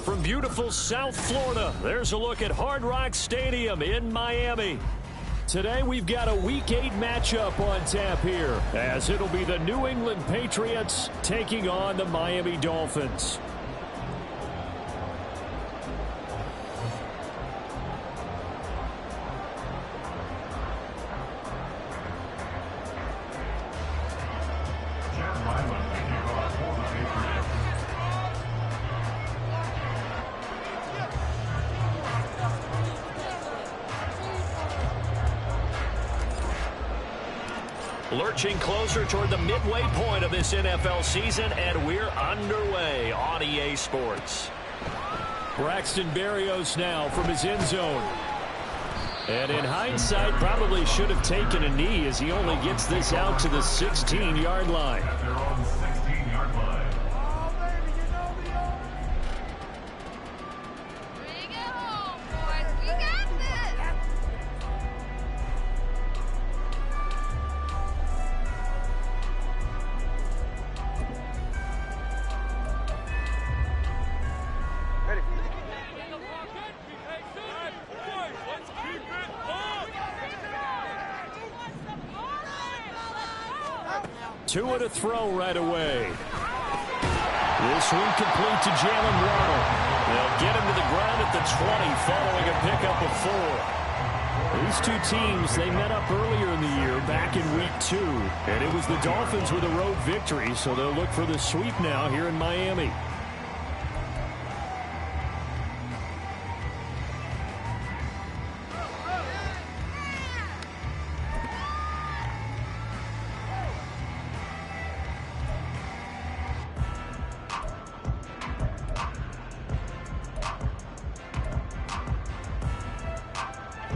From beautiful South Florida, there's a look at Hard Rock Stadium in Miami. Today we've got a Week 8 matchup on tap here, as it'll be the New England Patriots taking on the Miami Dolphins. Lurching closer toward the midway point of this NFL season, and we're underway on EA Sports. Braxton Berrios now from his end zone. And in hindsight, probably should have taken a knee as he only gets this out to the 16-yard line. Tua to throw right away. This one complete to Jalen Waddle. They'll get him to the ground at the 20 following a pickup of 4. These two teams, they met up earlier in the year back in Week 2. And it was the Dolphins with a road victory, so they'll look for the sweep now here in Miami.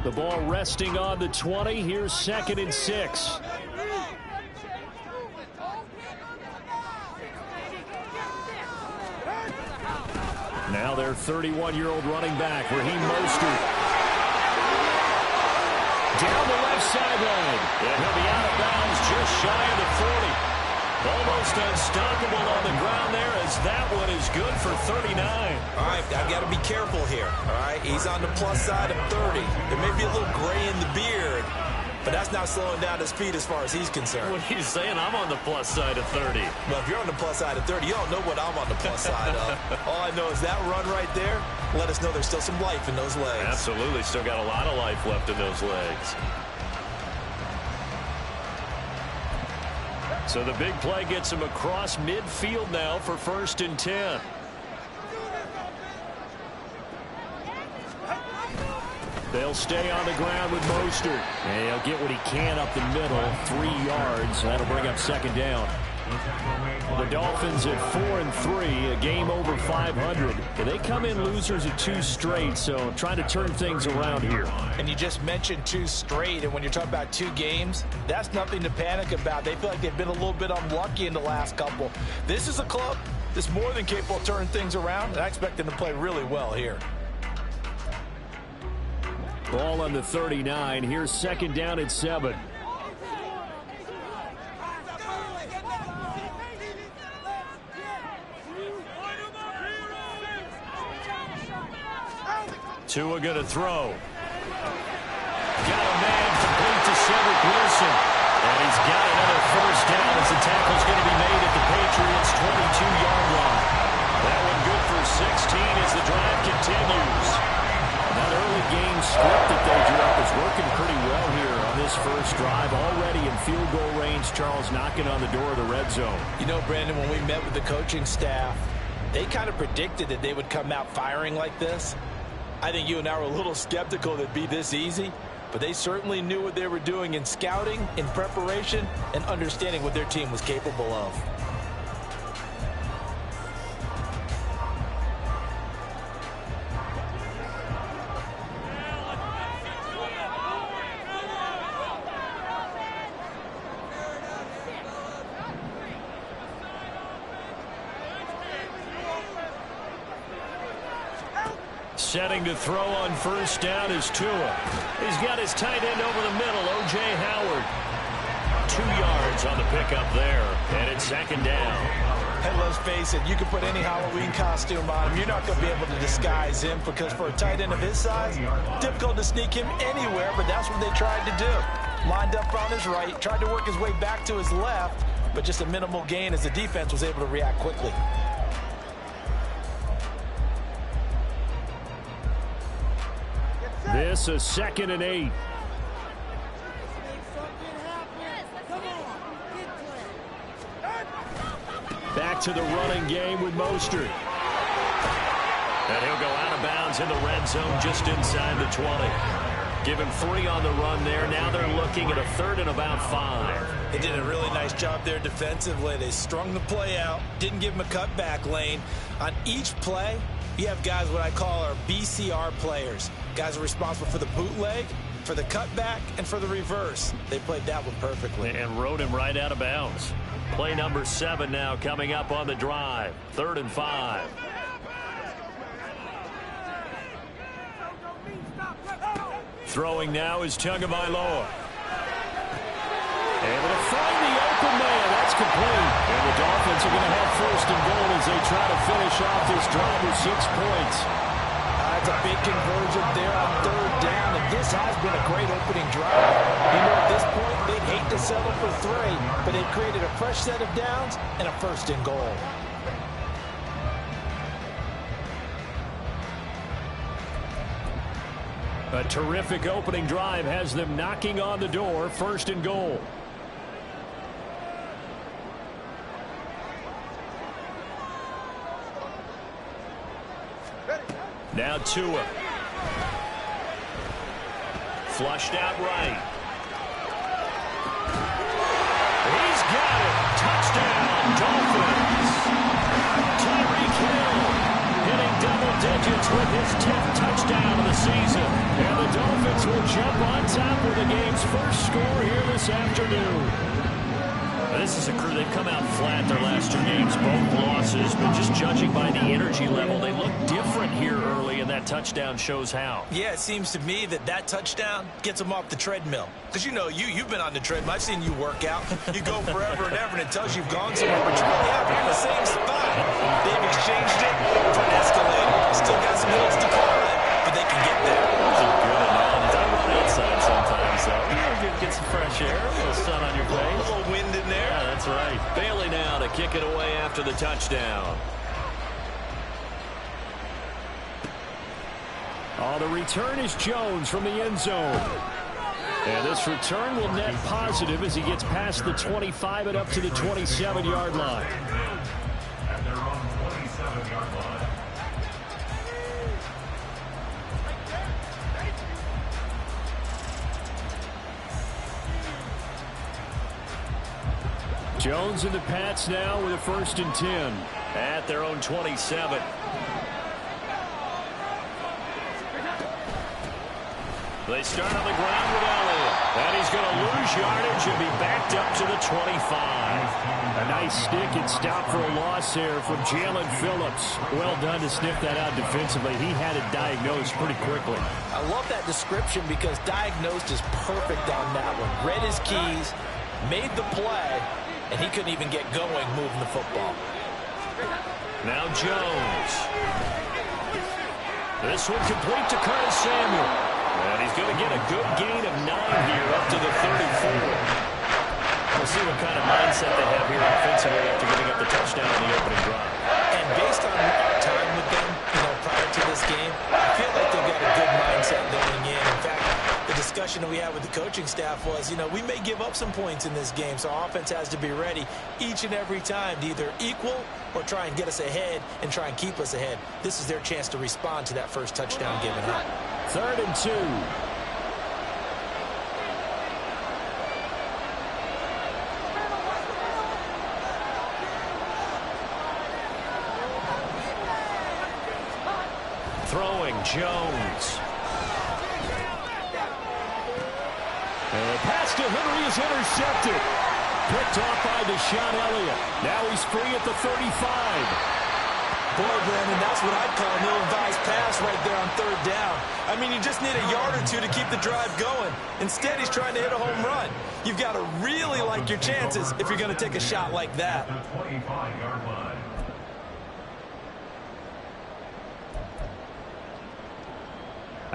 The ball resting on the 20. Here's 2nd and 6. Now their 31-year-old running back, Raheem Mostert. Down the left sideline. And he'll be out of bounds just shy of the 40. Almost unstoppable on the ground there, as that one is good for 39. All right, I've got to be careful here. All right, he's on the plus side of 30. There may be a little gray in the beard, but that's not slowing down his speed as far as he's concerned. What are you saying? I'm on the plus side of 30. Well, if you're on the plus side of 30, you don't know what I'm on the plus side of. All I know is that run right there let us know there's still some life in those legs. Absolutely, still got a lot of life left in those legs. So the big play gets him across midfield now for 1st and 10. They'll stay on the ground with Mostert. And he'll get what he can up the middle, 3 yards. That'll bring up 2nd down. The Dolphins at 4-3, a game over 500. And they come in losers at 2 straight, so trying to turn things around here. And you just mentioned 2 straight, and when you're talking about 2 games, that's nothing to panic about. They feel like they've been a little bit unlucky in the last couple. This is a club that's more than capable of turning things around, and I expect them to play really well here. Ball on the 39. Here's 2nd down at 7. Tua going to throw. Got a man complete to Cedric Wilson. And he's got another 1st down as the tackle's going to be made at the Patriots' 22-yard line. That one good for 16 as the drive continues. That early game script that they drew up is working pretty well here on this first drive. Already in field goal range, Charles knocking on the door of the red zone. You know, Brandon, when we met with the coaching staff, they kind of predicted that they would come out firing like this. I think you and I were a little skeptical that it'd be this easy, but they certainly knew what they were doing in scouting, in preparation, and understanding what their team was capable of. Setting to throw on 1st down is Tua. He's got his tight end over the middle, O.J. Howard. 2 yards on the pickup there, and it's second down. And let's face it, you can put any Halloween costume on him. You're not going to be able to disguise him because for a tight end of his size, difficult to sneak him anywhere, but that's what they tried to do. Lined up on his right, tried to work his way back to his left, but just a minimal gain as the defense was able to react quickly. This is 2nd and 8. Back to the running game with Mostert. And he'll go out of bounds in the red zone just inside the 20. Give him 3 on the run there. Now they're looking at a 3rd and about 5. They did a really nice job there defensively. They strung the play out, didn't give him a cutback lane. On each play, you have guys what I call our BCR players. Guys are responsible for the bootleg, for the cutback, and for the reverse. They played that one perfectly. And rode him right out of bounds. Play number 7 now coming up on the drive. 3rd and 5. Throwing now is Tagovailoa. Able to find the open man. That's complete. And the Dolphins are going to have 1st and goal as they try to finish off this drive with 6 points. That's a big conversion there on 3rd down, and this has been a great opening drive. You know, at this point, they'd hate to settle for 3, but they've created a fresh set of downs and a 1st and goal. A terrific opening drive has them knocking on the door. 1st and goal. Now Tua. Flushed out right. He's got it. Touchdown, Dolphins. Tyreek Hill hitting double digits with his 10th touchdown of the season. And the Dolphins will jump on top with the game's first score here this afternoon. This is a crew, they've come out flat their last 2 games, both losses, but just judging by the energy level, they look different here early, and that touchdown shows how. Yeah, it seems to me that touchdown gets them off the treadmill. Because, you know, you've been on the treadmill. I've seen you work out. You go forever and ever, and it tells you you've gone somewhere, but you really haven't. You're in the same spot. They've exchanged it for an escalator. Still got some hills to climb, but they can get there. That's a good analogy. I run outside sometimes, so you get some fresh air, a little sun on your face. A little wind in there. Yeah, that's right. Bailey now to kick it away after the touchdown. Oh, the return is Jones from the end zone. And this return will net positive as he gets past the 25 and up to the 27-yard line. At their own 27-yard line. Jones and the Pats now with a 1st and 10 at their own 27. They start on the ground with Elliott. And he's going to lose yardage and be backed up to the 25. A nice stick and stop for a loss there from Jalen Phillips. Well done to sniff that out defensively. He had it diagnosed pretty quickly. I love that description because diagnosed is perfect on that one. Read his keys, made the play, and he couldn't even get going moving the football. Now Jones. This one complete to Curtis Samuel. And he's going to get a good gain of 9 here up to the 34. We'll see what kind of mindset they have here offensively after giving up the touchdown on the opening drive. And based on our time with them, prior to this game, I feel like they've got a good mindset going in. In fact, the discussion that we had with the coaching staff was, we may give up some points in this game, so our offense has to be ready each and every time to either equal or try and get us ahead and try and keep us ahead. This is their chance to respond to that first touchdown given up. 3rd and 2. Throwing Jones. And the pass to Henry is intercepted. Picked off by Deshaun Elliott. Now he's free at the 35. Boy, Brandon, that's what I'd call an ill-advised pass right there on third down. I mean, you just need a yard or two to keep the drive going. Instead, he's trying to hit a home run. You've got to really like your chances if you're going to take a shot like that. The 25-yard line.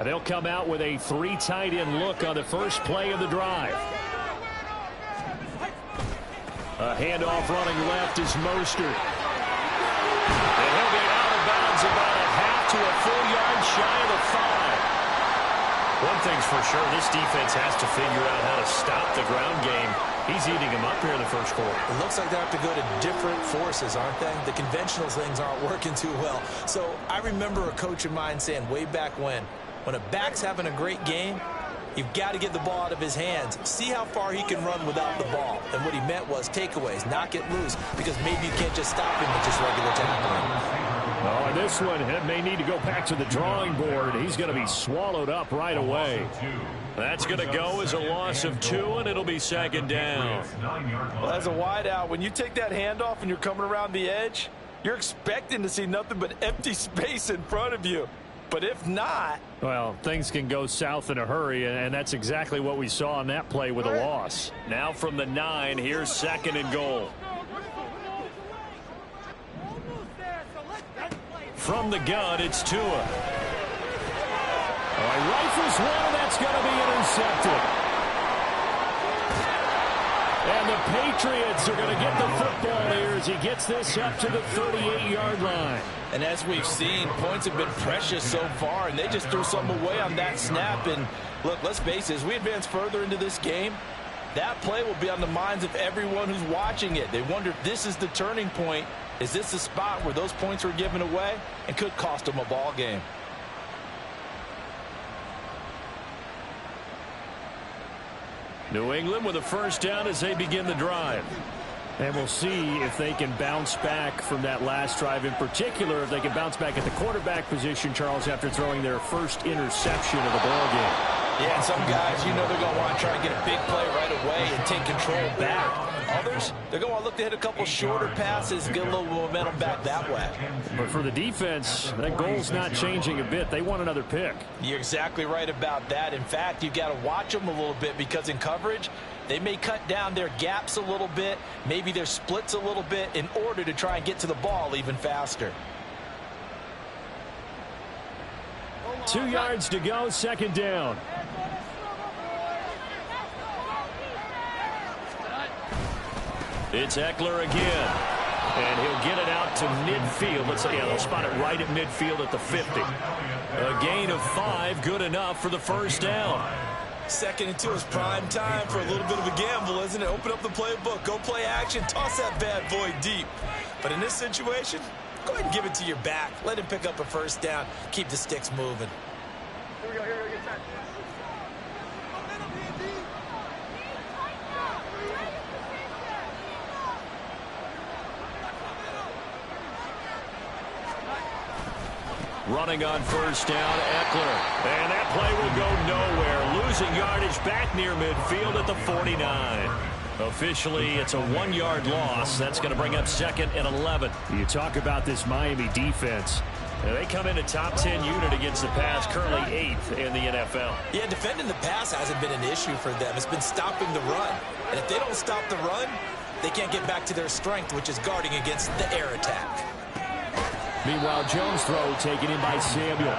They'll come out with a 3 tight end look on the first play of the drive. A handoff running left is Mostert. And he'll be out of bounds about a half to a full yard shy of the 5. One thing's for sure, this defense has to figure out how to stop the ground game. He's eating them up here in the first quarter. It looks like they have to go to different forces, aren't they? The conventional things aren't working too well. So I remember a coach of mine saying way back when a back's having a great game, you've got to get the ball out of his hands. See how far he can run without the ball. And what he meant was takeaways, knock it loose, because maybe you can't just stop him with just regular tackling. Oh, and this one may need to go back to the drawing board. He's going to be swallowed up right away. That's going to go as a loss of 2, and it'll be second down. Well, as a wideout, when you take that handoff and you're coming around the edge, you're expecting to see nothing but empty space in front of you. But if not... Well, things can go south in a hurry, and that's exactly what we saw on that play with a loss. Now from the 9, here's second and goal. From the gun, it's Tua. Rifles one, that's going to be intercepted. And the Patriots are going to get the football here as he gets this up to the 38-yard line. And as we've seen, points have been precious so far, and they just threw something away on that snap. And look, let's face it, as we advance further into this game, that play will be on the minds of everyone who's watching it. They wonder if this is the turning point. Is this the spot where those points were given away and could cost them a ball game? New England with a first down as they begin the drive. And we'll see if they can bounce back from that last drive, in particular if they can bounce back at the quarterback position, Charles, after throwing their first interception of the ball game. Yeah, and some guys, you know, they're going to want to try and get a big play right away and take control back. Others, they're going to look to hit a couple shorter passes, get a little momentum back that way. But for the defense, that goal's not changing a bit. They want another pick. You're exactly right about that. In fact, you've got to watch them a little bit, because in coverage, they may cut down their gaps a little bit, maybe their splits a little bit, in order to try and get to the ball even faster. 2 yards to go, second down. It's Eckler again. And he'll get it out to midfield. Let's say, yeah, they'll spot it right at midfield at the 50. A gain of 5, good enough for the first down. 2nd and 2 is prime time for a little bit of a gamble, isn't it? Open up the playbook, go play action, toss that bad boy deep. But in this situation, go ahead and give it to your back. Let him pick up a first down. Keep the sticks moving. Here we go, get set. Running on first down, Eckler. And that play will go nowhere. Losing yardage back near midfield at the 49. Officially, it's a 1-yard loss. That's going to bring up 2nd and 11. You talk about this Miami defense. They come in a top 10 unit against the pass, currently 8th in the NFL. Yeah, defending the pass hasn't been an issue for them. It's been stopping the run. And if they don't stop the run, they can't get back to their strength, which is guarding against the air attack. Meanwhile, Jones' throw taken in by Samuel.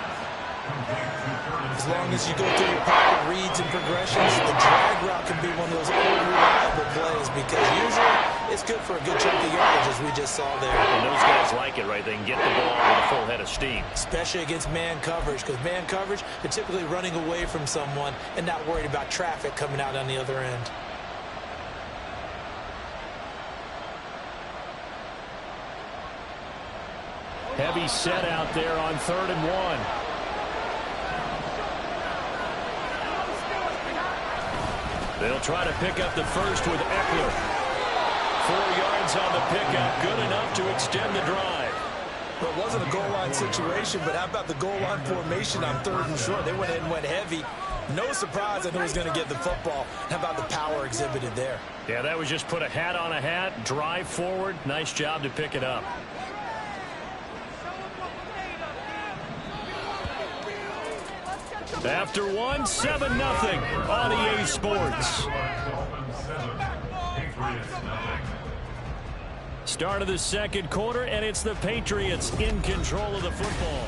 As long as you go through your pocket reads and progressions, the drag route can be one of those unreliable plays, because usually it's good for a good chunk of yardage, as we just saw there. And those guys like it, right? They can get the ball with a full head of steam. Especially against man coverage, because man coverage, they're typically running away from someone and not worried about traffic coming out on the other end. Heavy set out there on 3rd and 1. They'll try to pick up the first with Eckler. 4 yards on the pickup, good enough to extend the drive. Well, it wasn't a goal line situation, but how about the goal line formation on 3rd and short? They went ahead and went heavy. No surprise on who was going to get the football. How about the power exhibited there? Yeah, that was just put a hat on a hat, drive forward. Nice job to pick it up. After one, 7-0 on EA Sports. Start of the second quarter, and it's the Patriots in control of the football.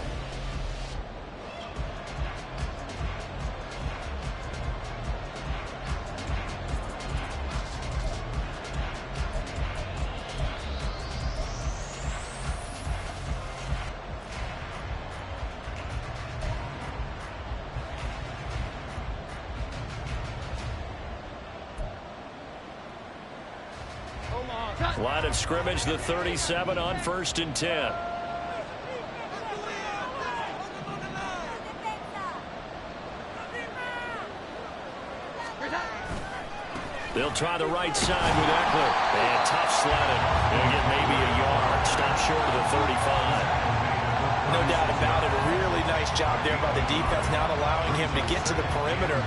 Line of scrimmage, the 37 on 1st and 10. They'll try the right side with Eckler. And tough sledding. They'll get maybe a yard. Stop short of the 35. No doubt about it. A really nice job there by the defense, not allowing him to get to the perimeter.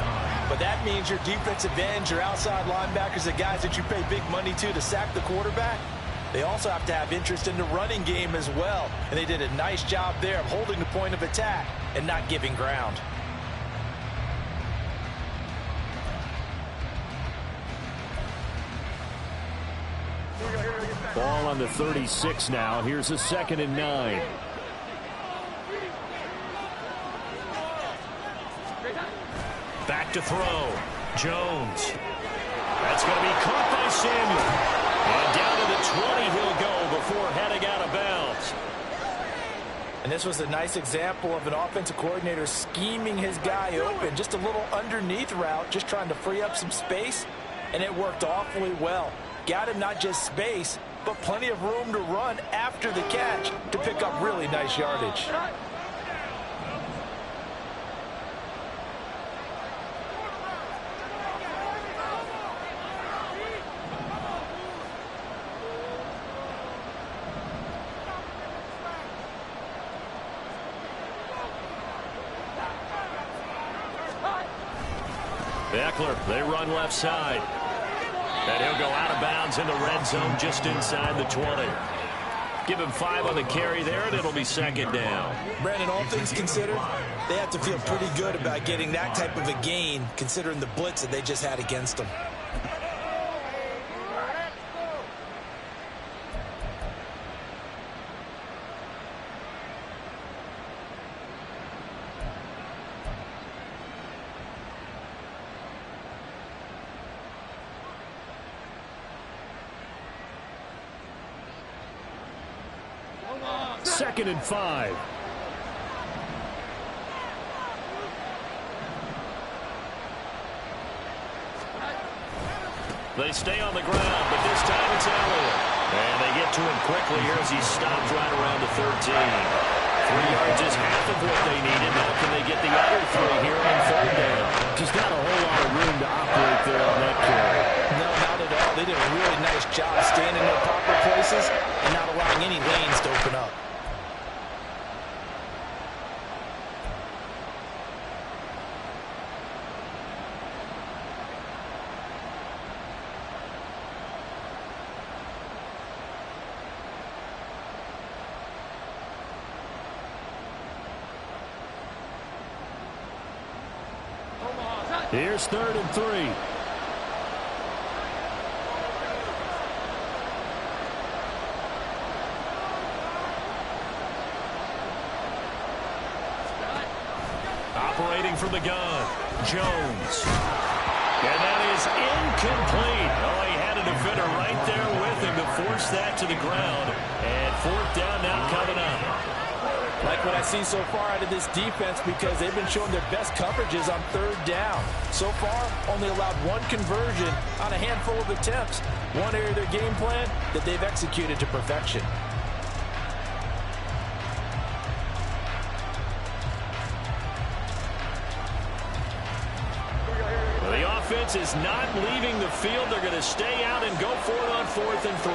But that means your defensive ends, your outside linebackers, the guys that you pay big money to sack the quarterback, they also have to have interest in the running game as well. And they did a nice job there of holding the point of attack and not giving ground. Ball on the 36 now. Here's a 2nd and 9. Back to throw. Jones. That's going to be caught by Samuel. And down to the 20 he'll go before heading out of bounds. And this was a nice example of an offensive coordinator scheming his guy open. Just a little underneath route, just trying to free up some space. And it worked awfully well. Got him not just space, but plenty of room to run after the catch to pick up really nice yardage. Eckler, they run left side. And he'll go out of bounds in the red zone just inside the 20. Give him 5 on the carry there, and it'll be 2nd down. Brandon, all things considered, they have to feel pretty good about getting that type of a gain, considering the blitz that they just had against them. Second and 5. They stay on the ground, but this time it's Elliott. And they get to him quickly here as he stops right around the 13. 3 yards is half of what they needed. Now can they get the other 3 here on 3rd down? Just not a whole lot of room to operate there on that carry. No, not at all. They did a really nice job staying in their proper places and not allowing any lanes to open up. Here's 3rd and 3. Operating from the gun, Jones. And that is incomplete. Oh, he had a defender right there with him to force that to the ground. And 4th down now coming up. Like what I see so far out of this defense, because they've been showing their best coverages on 3rd down. So far, only allowed 1 conversion on a handful of attempts. One area of their game plan that they've executed to perfection. Well, the offense is not leaving the field. They're going to stay out and go for it on 4th and 3.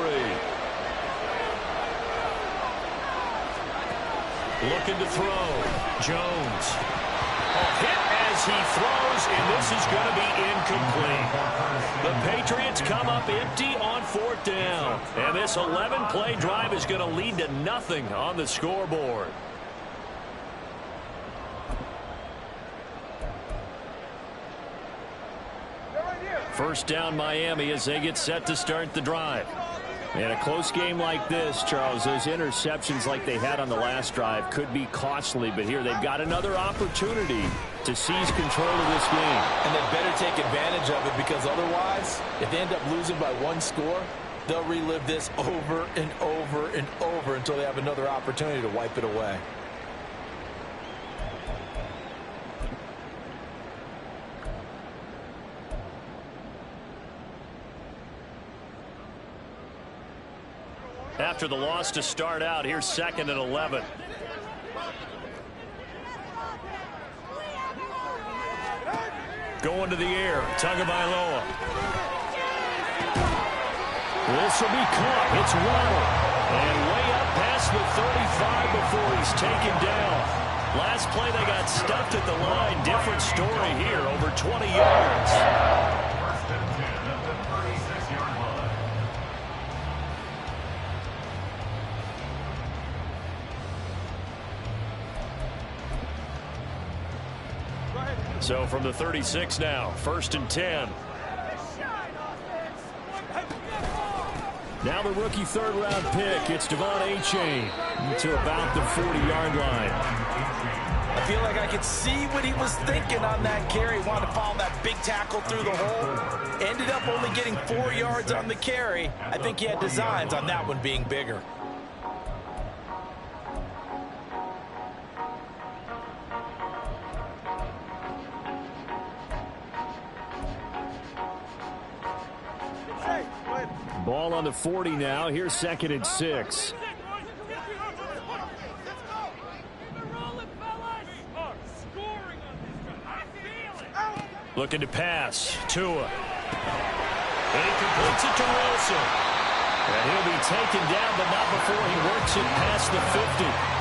Looking to throw. Jones. Hit as he throws, and this is going to be incomplete. The Patriots come up empty on 4th down. And this 11-play drive is going to lead to nothing on the scoreboard. First down Miami as they get set to start the drive. In a close game like this, Charles, those interceptions like they had on the last drive could be costly, but here they've got another opportunity to seize control of this game. And they better take advantage of it, because otherwise, if they end up losing by one score, they'll relive this over and over and over until they have another opportunity to wipe it away. After the loss to start out, here's 2nd and 11. Going to the air, Tagovailoa. This will be caught. It's Waddle. And way up past the 35 before he's taken down. Last play they got stuffed at the line. Different story here, over 20 yards. First and 10 at the 36-yard line. So from the 36 now, 1st and 10. Now the rookie 3rd-round pick. It's Devon Achane to about the 40-yard line. I feel like I could see what he was thinking on that carry. Wanted to follow that big tackle through the hole. Ended up only getting 4 yards on the carry. I think he had designs on that one being bigger. Ball on the 40 now. Here's 2nd and 6. Looking to pass. Tua. And he completes it to Wilson. And he'll be taken down, but not before he works it past the 50.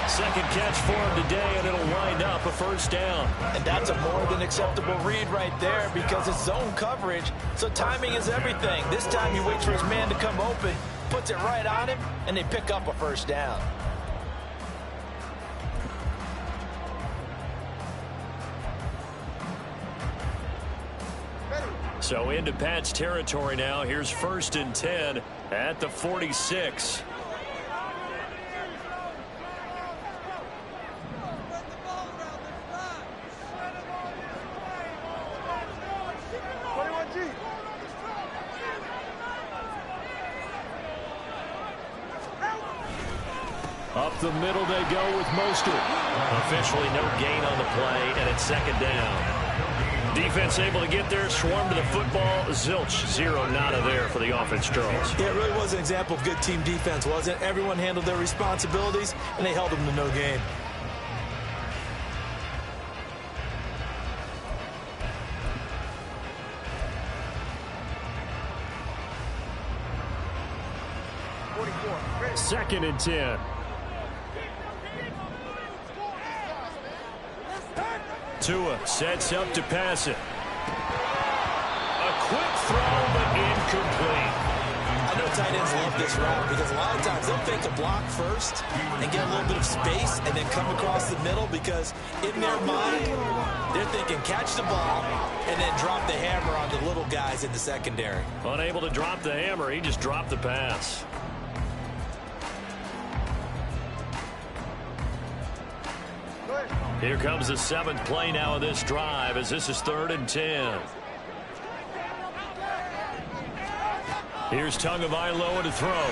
Second catch for him today, and it'll wind up a 1st down. And that's a more than acceptable read right there, because it's zone coverage, so timing is everything. This time he waits for his man to come open, puts it right on him, and they pick up a 1st down. So into Pat's territory now. Here's 1st and 10 at the 46. Up the middle they go with Mostert. Officially no gain on the play, and it's 2nd down. Defense able to get there, swarm to the football. Zilch, 0 nada there for the offense, Charles. Yeah, it really was an example of good team defense, wasn't it? Everyone handled their responsibilities, and they held them to no gain. Second and 10. Tua sets up to pass it. A quick throw, but incomplete. I know tight ends love this route, because a lot of times they'll fake a block first and get a little bit of space and then come across the middle, because in their mind, they're thinking catch the ball and then drop the hammer on the little guys in the secondary. Unable to drop the hammer, he just dropped the pass. Here comes the 7th play now of this drive, as this is 3rd and 10. Here's Tagovailoa to throw.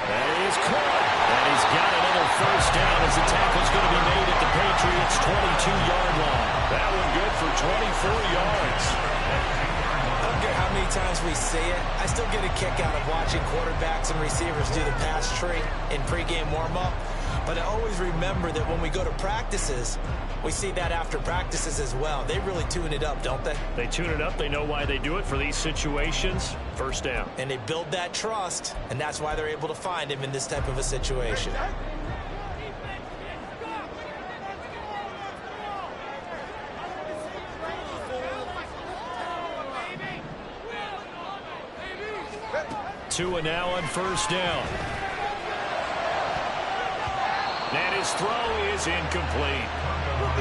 And he's caught. And he's got another 1st down as the tackle's going to be made at the Patriots' 22-yard line. That one good for 24 yards. I don't care how many times we see it. I still get a kick out of watching quarterbacks and receivers do the pass tree in pregame warm-up. But I always remember that when we go to practices, we see that after practices as well. They really tune it up, don't they? They tune it up. They know why they do it for these situations. 1st down. And they build that trust, and that's why they're able to find him in this type of a situation. Tua now on 1st down. And his throw is incomplete.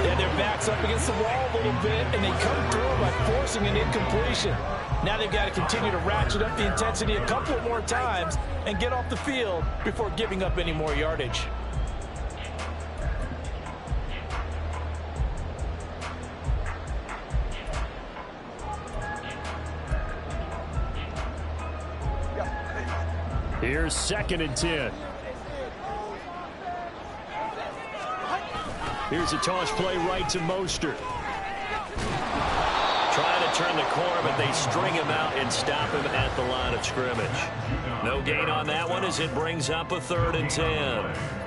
And their back's up against the wall a little bit, and they come through by forcing an incompletion. Now they've got to continue to ratchet up the intensity a couple more times and get off the field before giving up any more yardage. Here's 2nd and 10. Here's a toss play right to Mostert. Trying to turn the corner, but they string him out and stop him at the line of scrimmage. No gain on that one as it brings up a 3rd and 10.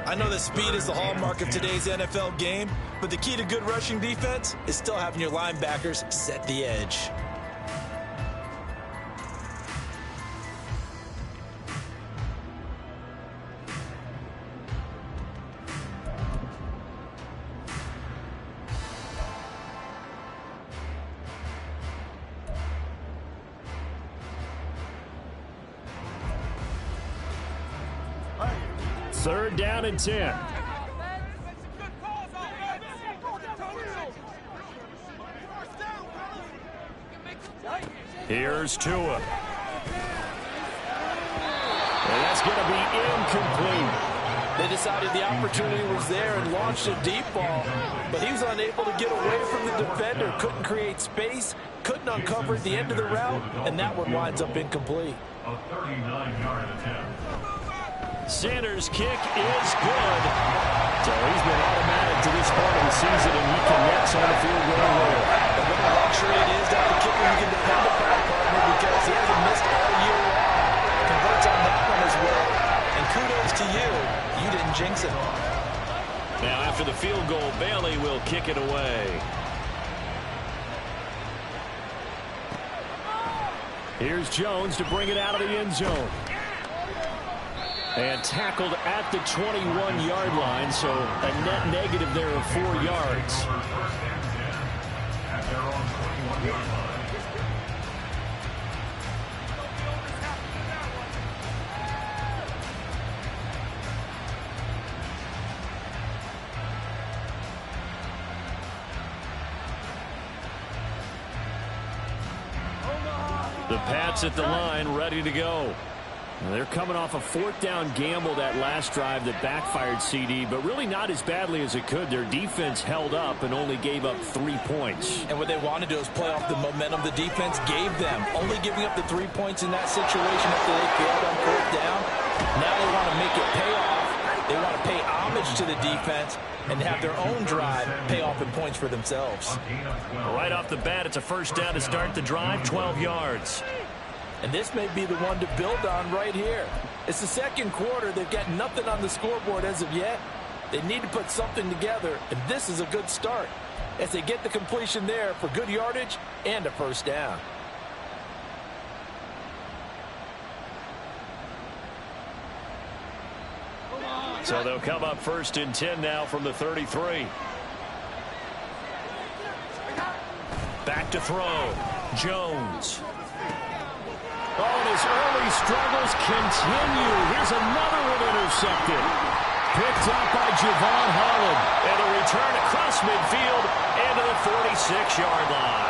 I know that speed is the hallmark of today's NFL game, but the key to good rushing defense is still having your linebackers set the edge. Third down and 10. Here's Tua. And that's going to be incomplete. They decided the opportunity was there and launched a deep ball, but he was unable to get away from the defender, couldn't create space, couldn't uncover at the end of the route, and that one winds up incomplete. A 39-yard attempt. Sanders' kick is good. So he's been automatic to this part of the season, and he connects on the field goal there. But what a luxury it is to have a kicker you can depend upon, partner, because he hasn't missed all year long. Converts on that one as well. And kudos to you. You didn't jinx it. Now, after the field goal, Bailey will kick it away. Here's Jones to bring it out of the end zone. And tackled at the 21-yard line, so a net negative there of 4 yards. First and 10 at their own 21-yard line. The Pats at the line, ready to go. They're coming off a 4th down gamble that last drive that backfired CD, but really not as badly as it could. Their defense held up and only gave up 3 points. And what they want to do is play off the momentum the defense gave them. Only giving up the 3 points in that situation after they failed on 4th down. Now they want to make it pay off. They want to pay homage to the defense and have their own drive pay off in points for themselves. Right off the bat, it's a 1st down to start the drive, 12 yards. And this may be the one to build on right here. It's the 2nd quarter. They've got nothing on the scoreboard as of yet. They need to put something together, and this is a good start as they get the completion there for good yardage and a 1st down. So they'll come up 1st and 10 now from the 33. Back to throw. Jones. Oh, and his early struggles continue. Here's another one intercepted. Picked up by Javon Holland. And a return across midfield into the 46-yard line.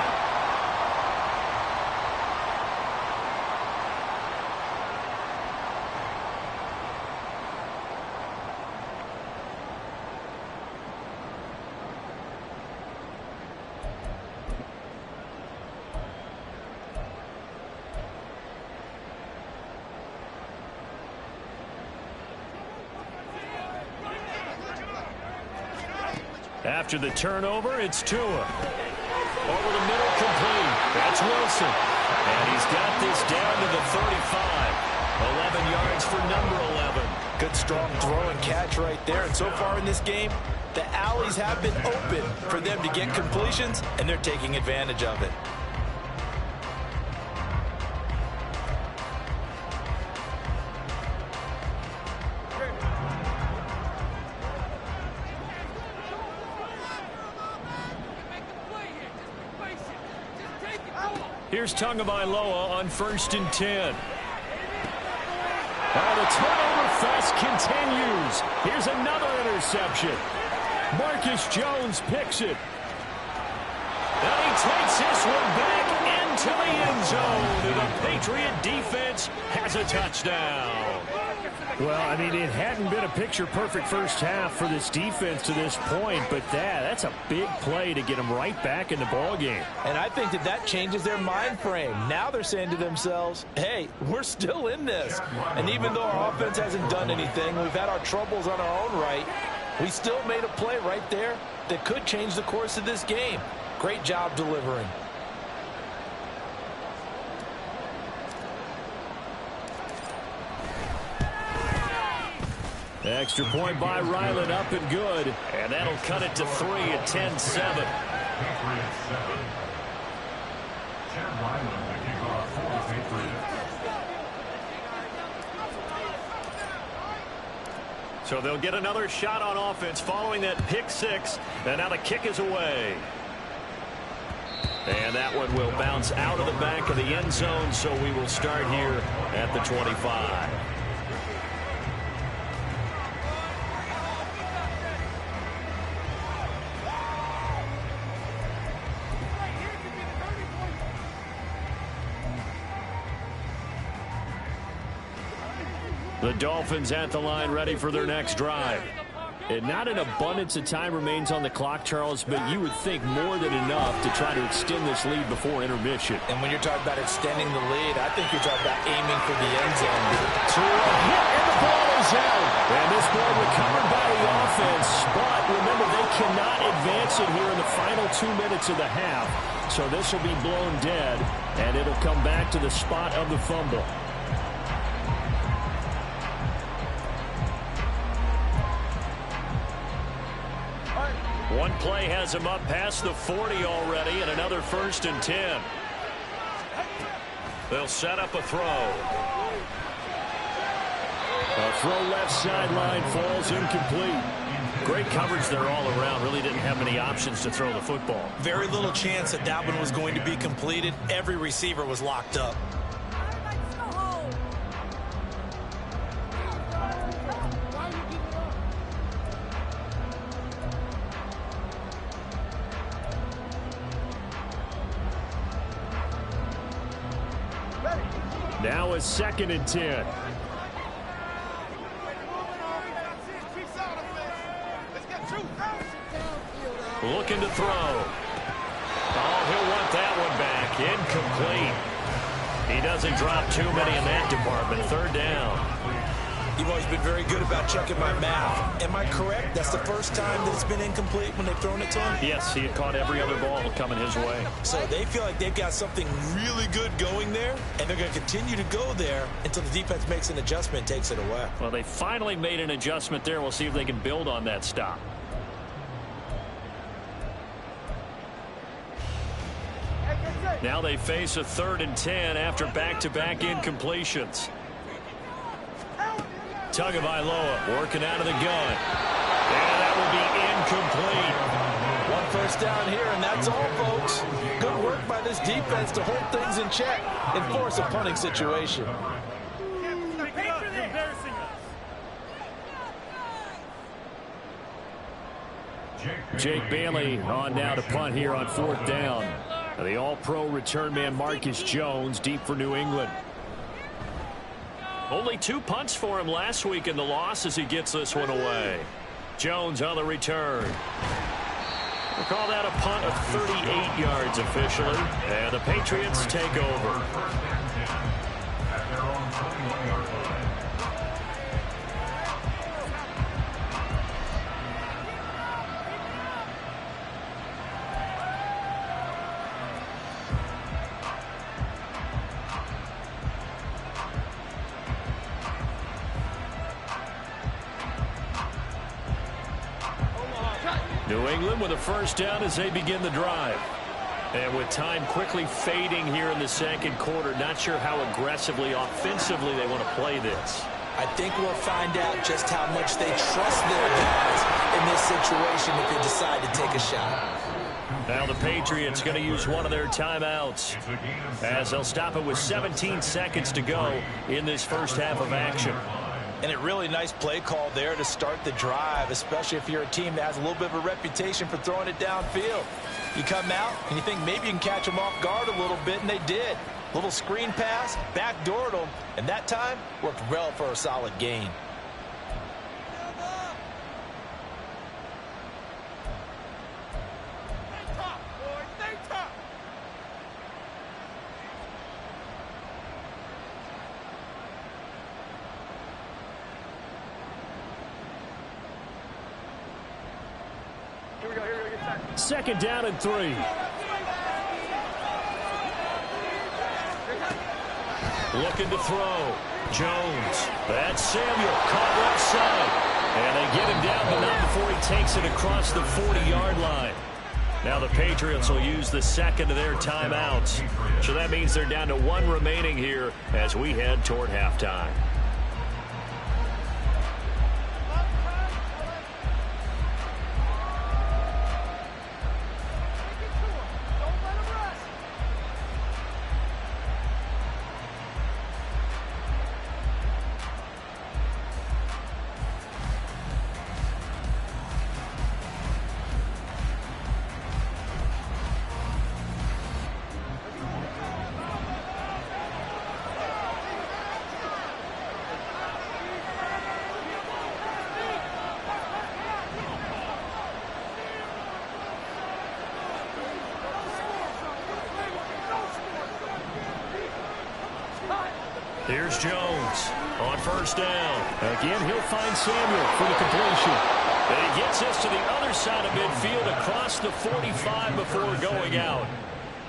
After the turnover, it's Tua. Over the middle, complete. That's Wilson. And he's got this down to the 35. 11 yards for number 11. Good strong throw and catch right there. And so far in this game, the alleys have been open for them to get completions, and they're taking advantage of it. Here's Tagovailoa on 1st and 10. Oh, the turnover slugfest continues. Here's another interception. Marcus Jones picks it. And he takes this one back into the end zone. And the Patriot defense has a touchdown. Well, I mean, it hadn't been a picture-perfect first half for this defense to this point, but that's a big play to get them right back in the ballgame. And I think that changes their mind frame. Now they're saying to themselves, hey, we're still in this. And even though our offense hasn't done anything, we've had our troubles on our own right, we still made a play right there that could change the course of this game. Great job delivering. Extra point by Ryland, up and good. And that'll cut it to 3 at 10-7. Patriots 7. Chad Ryland, the kickoff for the Patriots. So they'll get another shot on offense following that pick six. And now the kick is away. And that one will bounce out of the back of the end zone, so we will start here at the 25. The Dolphins at the line, ready for their next drive. And not an abundance of time remains on the clock, Charles, but you would think more than enough to try to extend this lead before intermission. And when you're talking about extending the lead, I think you're talking about aiming for the end zone. To a hit, and the ball is out. And this ball recovered by the offense, but remember, they cannot advance it here in the final 2 minutes of the half. So this will be blown dead, and it'll come back to the spot of the fumble. One play has him up past the 40 already, and another 1st and 10. They'll set up a throw. A throw left sideline, falls incomplete. Great coverage there all around. Really didn't have many options to throw the football. Very little chance that one was going to be completed. Every receiver was locked up. Now a 2nd and 10. Looking to throw. Oh, he'll want that one back. Incomplete. He doesn't drop too many in that department. 3rd down. You've always been very good about checking my math. Am I correct? That's the first time that it's been incomplete when they've thrown it to him? Yes, he had caught every other ball coming his way. So they feel like they've got something really good going there, and they're going to continue to go there until the defense makes an adjustment and takes it away. Well, they finally made an adjustment there. We'll see if they can build on that stop. Now they face a 3rd and 10 after back-to-back incompletions. Tagovailoa working out of the gun. And that will be incomplete. 1 first down here, and that's all, folks. Good work by this defense to hold things in check and force a punting situation. Jake Bailey on now to punt here on 4th down. The all-pro return man Marcus Jones deep for New England. Only 2 punts for him last week in the loss as he gets this one away. Jones on the return. We'll call that a punt of 38 yards officially. And the Patriots take over. At their own 21-yard line. New England with a 1st down as they begin the drive. And with time quickly fading here in the 2nd quarter, not sure how aggressively, offensively they want to play this. I think we'll find out just how much they trust their guys in this situation if they decide to take a shot. Now the Patriots going to use one of their timeouts as they'll stop it with 17 seconds to go in this first half of action. And a really nice play call there to start the drive, especially if you're a team that has a little bit of a reputation for throwing it downfield. You come out and you think maybe you can catch them off guard a little bit, and they did. Little screen pass, backdoored them, and that time worked well for a solid gain. Second down and 3. Looking to throw. Jones. That's Samuel. Caught left side. And they get him down, but not before he takes it across the 40-yard line. Now the Patriots will use the second of their timeouts. So that means they're down to 1 remaining here as we head toward halftime. Here's Jones on first down. Again, he'll find Samuel for the completion. And he gets us to the other side of midfield across the 45 before going out.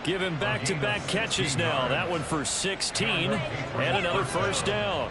Give him back-to-back catches now. That one for 16 and another first down.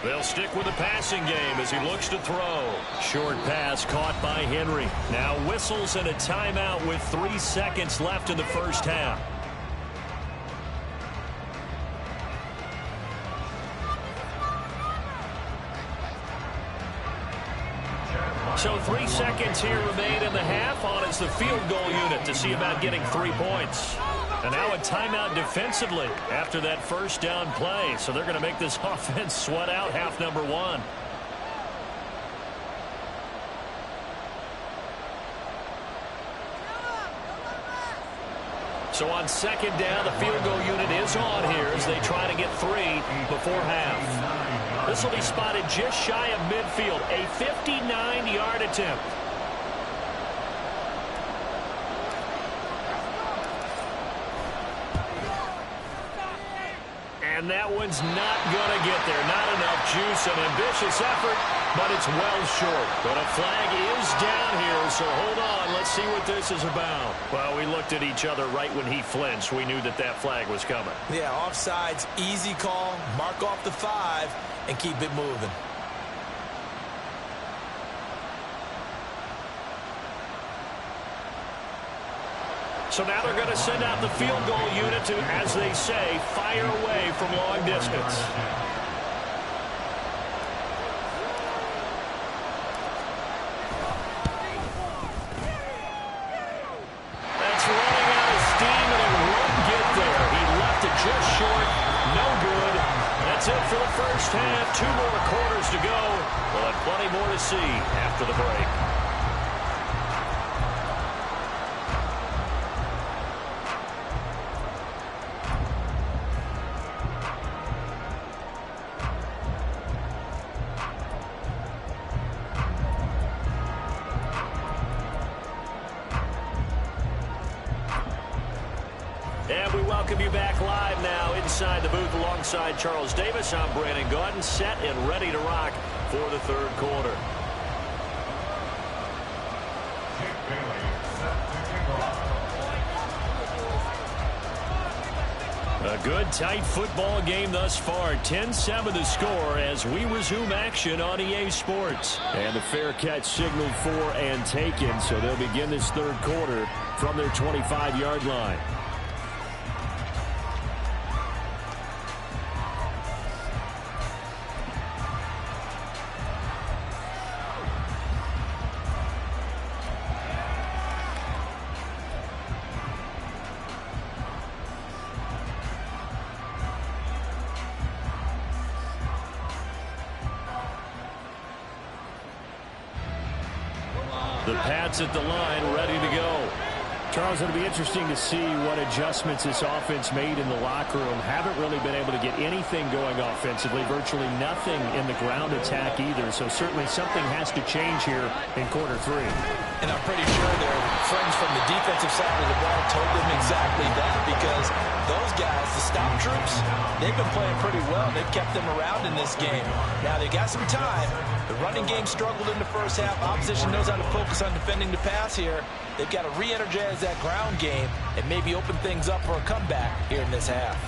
They'll stick with the passing game as he looks to throw. Short pass caught by Henry. Now whistles and a timeout with 3 seconds left in the first half. So 3 seconds here remain in the half. On is the field goal unit to see about getting 3 points. And now a timeout defensively after that first down play. So they're going to make this offense sweat out half number 1. So on second down, the field goal unit is on here as they try to get 3 before half. This will be spotted just shy of midfield, a 59-yard attempt. And that one's not going to get there. Not enough juice. An ambitious effort, but it's well short. But a flag is down here, so hold on. Let's see what this is about. Well, we looked at each other right when he flinched. We knew that that flag was coming. Yeah, offsides, easy call. Mark off the 5 and keep it moving. So now they're going to send out the field goal unit to, as they say, fire away from long distance. That's running out of steam, and it won't get there. He left it just short. No good. That's it for the first half. 2 more quarters to go. We'll have plenty more to see after the break. And we welcome you back live now inside the booth alongside Charles Davis. I'm Brandon Gaudin, set and ready to rock for the third quarter. A good, tight football game thus far. 10-7 the score as we resume action on EA Sports. And the fair catch signaled for and taken, so they'll begin this third quarter from their 25-yard line. The Pats at the line, ready to go. Charles, it'll be interesting to see what adjustments this offense made in the locker room. Haven't really been able to get anything going offensively. Virtually nothing in the ground attack either. So certainly something has to change here in quarter three. And I'm pretty sure their friends from the defensive side of the ball told them exactly that, because those guys, the stop troops, they've been playing pretty well. They've kept them around in this game. Now they got some time. The running game struggled in the first half. Opposition knows how to focus on defending the pass here. They've got to re-energize that ground game and maybe open things up for a comeback here in this half.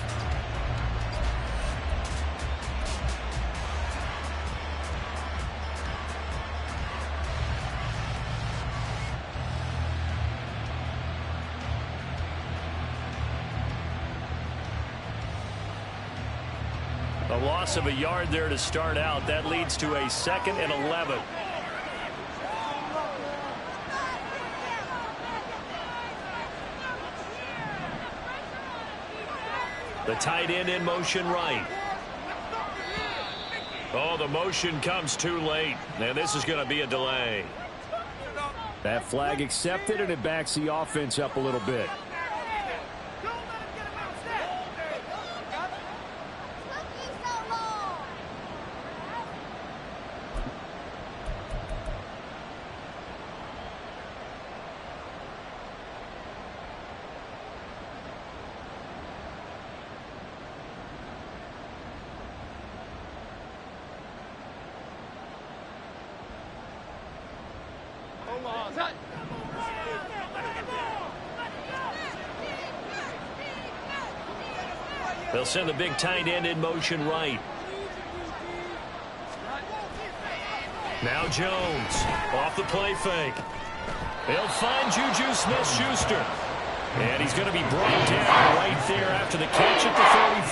A loss of a yard there to start out. That leads to a 2nd and 11. The tight end in motion right. Oh, the motion comes too late. And this is going to be a delay. That flag accepted, and it backs the offense up a little bit. They'll send the big tight end in motion right. Now Jones off the play fake. They'll find Juju Smith-Schuster. And he's going to be brought down right there after the catch at the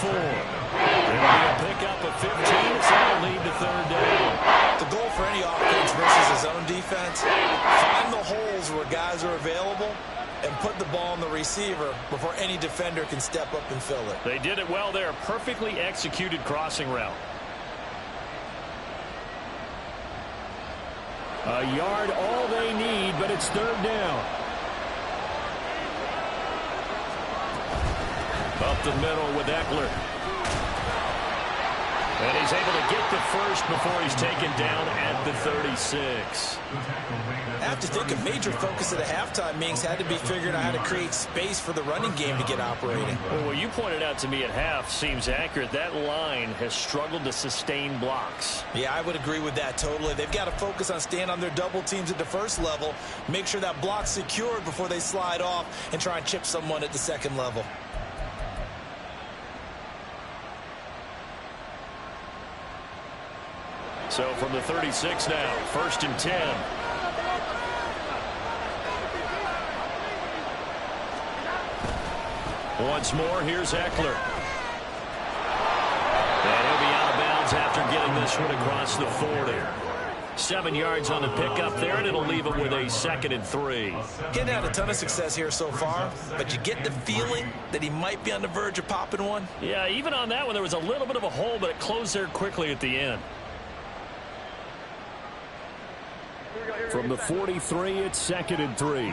34. It'll be a pickup of 15, so that'll lead to third down. The goal for any offense versus his own defense, find the holes where guys are available and put the ball on the receiver before any defender can step up and fill it. They did it well there. Perfectly executed crossing route. A yard all they need, but it's third down. Up the middle with Eckler. And he's able to get the first before he's taken down at the 36. I have to think a major focus of the halftime meetings had to be figuring out how to create space for the running game to get operating. Well, what you pointed out to me at half seems accurate. That line has struggled to sustain blocks. Yeah, I would agree with that totally. They've got to focus on staying on their double teams at the first level, make sure that block's secured before they slide off and try and chip someone at the second level. So from the 36 now, 1st and 10. Once more, here's Eckler. And he'll be out of bounds after getting this one across the 40. 7 yards on the pickup there, and it'll leave him with a 2nd and 3. Getting had a ton of success here so far, but you get the feeling that he might be on the verge of popping one. Yeah, even on that one, there was a little bit of a hole, but it closed there quickly at the end. From the 43, it's 2nd and 3.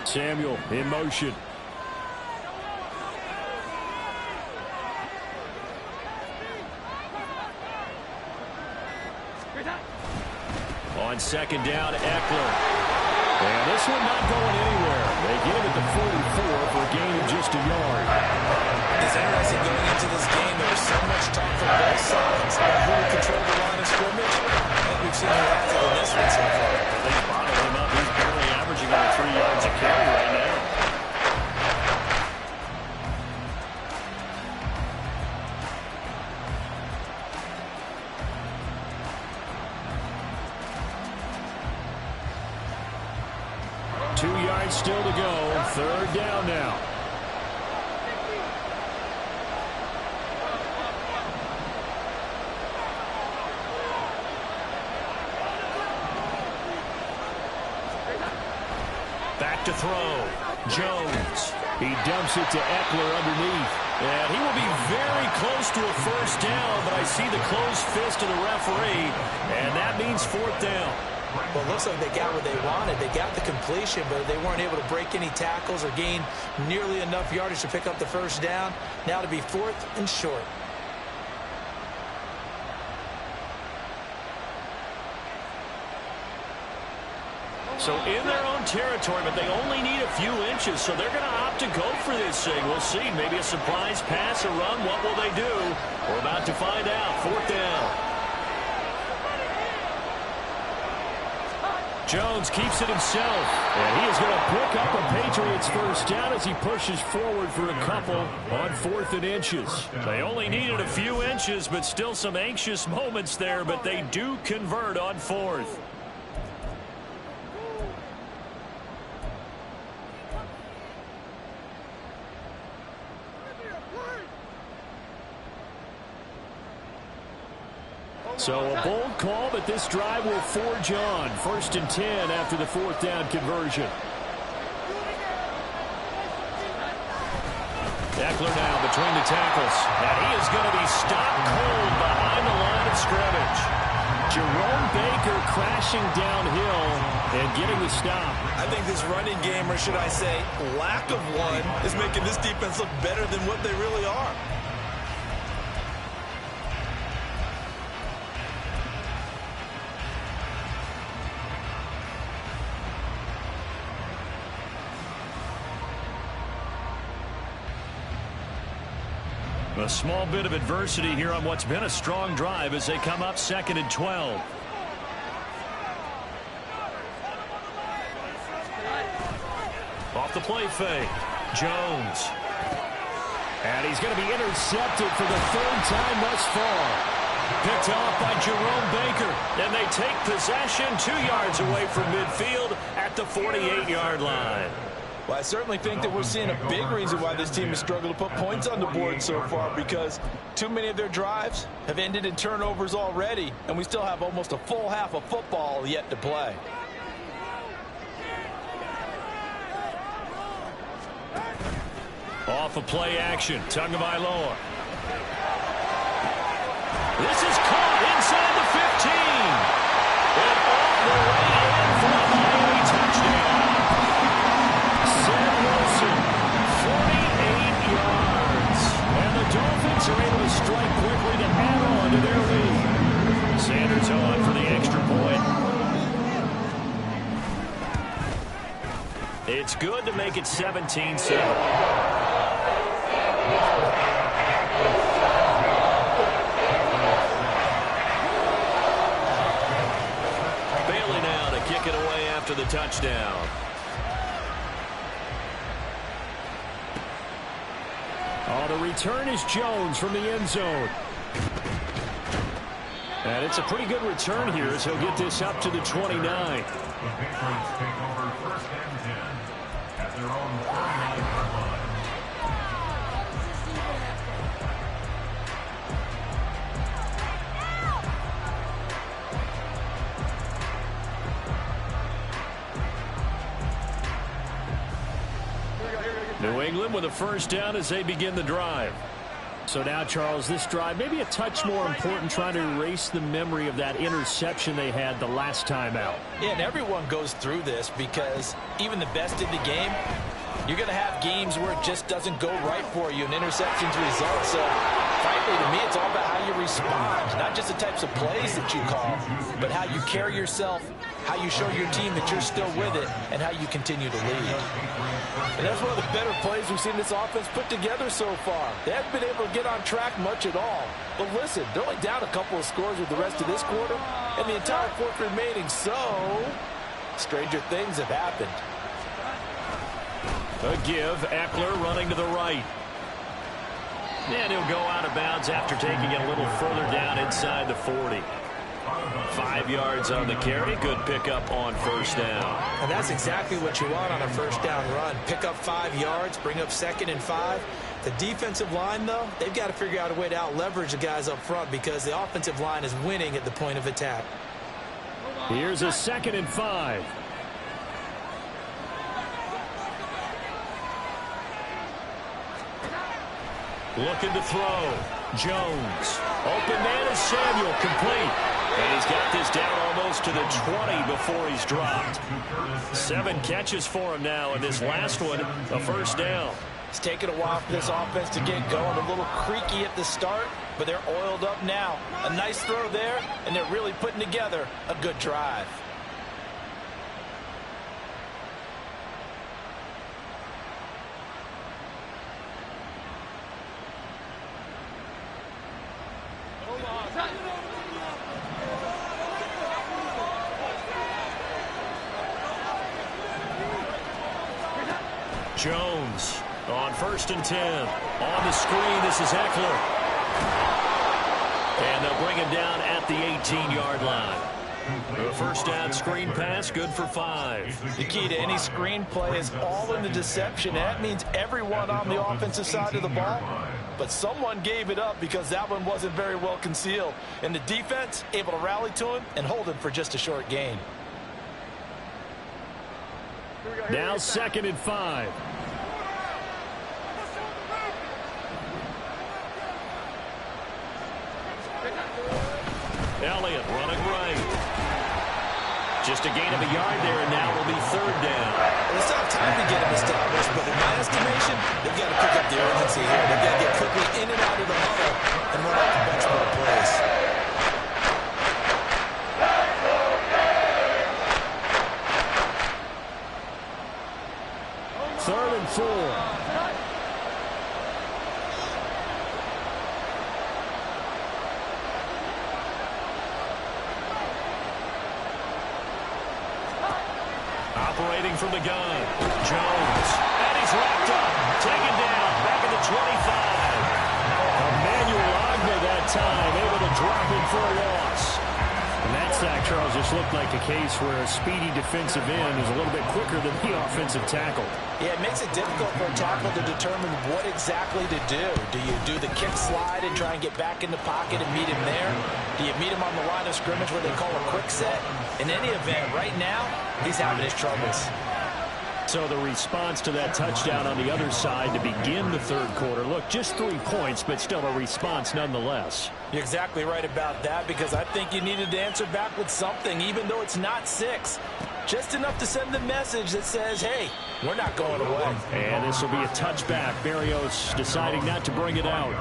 Samuel in motion. On 2nd down, Eckler. And this one not going anywhere. They get him at the 44 for a gain of just a yard. It's interesting going into this game. There was so much talk from both sides about who would control the line of scrimmage. And we've seen who has it in this one so far. They bottled him up 2 yards still to go. Third down now. Back to throw. Jones. He dumps it to Eckler underneath. And he will be very close to a first down, but I see the closed fist of the referee, and that means fourth down. Well, it looks like they got what they wanted. They got the completion, but they weren't able to break any tackles or gain nearly enough yardage to pick up the first down. Now to be fourth and short. So in their own territory, but they only need a few inches, so they're going to opt to go for this thing. We'll see. Maybe a surprise pass or run. What will they do? We're about to find out. Fourth down. Jones keeps it himself, and he is going to pick up a Patriots first down as he pushes forward for a couple on 4th and inches. They only needed a few inches, but still some anxious moments there, but they do convert on 4th. So a bold call, but this drive will forge on. 1st and 10 after the 4th down conversion. Eckler now between the tackles. And he is going to be stopped cold behind the line of scrimmage. Jerome Baker crashing downhill and getting the stop. I think this running game, or should I say lack of one, is making this defense look better than what they really are. A small bit of adversity here on what's been a strong drive as they come up 2nd and 12. Off the play fake. Jones. And he's going to be intercepted for the 3rd time thus far. Picked off by Jerome Baker. And they take possession 2 yards away from midfield at the 48-yard line. Well, I certainly think that we're seeing a big reason why this team has struggled to put points on the board so far, because too many of their drives have ended in turnovers already, and we still have almost a full half of football yet to play. Off of play action, Tagovailoa. This is caught inside the 15. And all the way in for a Miami touchdown. Sam Wilson, 48 yards. And the Dolphins are able to strike quickly to add on to their lead. Sanders on for the extra point. It's good to make it 17-7. Kick it away after the touchdown. Oh, the return is Jones from the end zone. And it's a pretty good return here as he'll get this up to the 29. The Patriots take over 1st and 10 at their own 49-yard line. New England with a first down as they begin the drive. So now, Charles, this drive maybe a touch more important, trying to erase the memory of that interception they had the last time out. Yeah, and everyone goes through this because even the best in the game, you're going to have games where it just doesn't go right for you, and interceptions result. So, frankly, to me, it's all about how you respond, not just the types of plays that you call, but how you carry yourself, how you show your team that you're still with it, and how you continue to lead. And that's one of the better plays we've seen this offense put together so far. They haven't been able to get on track much at all. But listen, they're only down a couple of scores with the rest of this quarter, and the entire fourth remaining. So, stranger things have happened. A give, Eckler running to the right. And he'll go out of bounds after taking it a little further down inside the 40. 5 yards on the carry. Good pickup on first down. And that's exactly what you want on a first down run. Pick up 5 yards, bring up 2nd and 5. The defensive line, though, they've got to figure out a way to out-leverage the guys up front because the offensive line is winning at the point of attack. Here's a 2nd and 5. Looking to throw. Jones. Open man is Samuel. Complete. And he's got this down almost to the 20 before he's dropped. 7 catches for him now, and this last one, a first down. It's taken a while for this offense to get going. A little creaky at the start, but they're oiled up now. A nice throw there, and they're really putting together a good drive. Jones on 1st and 10. On the screen, this is Eckler. And they'll bring him down at the 18-yard line. A first down screen pass, good for 5. The key to any screen play is all in the deception. That means everyone on the offensive side of the ball. But someone gave it up because that one wasn't very well concealed. And the defense able to rally to him and hold him for just a short gain. Now 2nd and 5. Elliott running right. Just a gain of a yard there, and now will be 3rd down. Well, it's not time to get him established, but in my estimation, they've got to pick up the urgency here. They've got to get quickly in and out of the huddle and run out the bunch more plays. 3rd and 4. Operating from the gun. Jones. And he's wrapped up. Taken down. Back at the 25. Emmanuel Ogbah that time. Able to drop him for a loss. And that sack, Charles, just looked like a case where a speedy defensive end is a little bit quicker than the offensive tackle. Yeah, it makes it difficult for a tackle to determine what exactly to do. Do you do the kick slide and try and get back in the pocket and meet him there? Do you meet him on the line of scrimmage where they call a quick set? In any event, right now, he's having his troubles. So the response to that touchdown on the other side to begin the 3rd quarter. Look, just 3 points, but still a response nonetheless. You're exactly right about that because I think you needed to answer back with something, even though it's not 6. Just enough to send the message that says, hey, we're not going away. And this will be a touchback. Berrios deciding not to bring it out.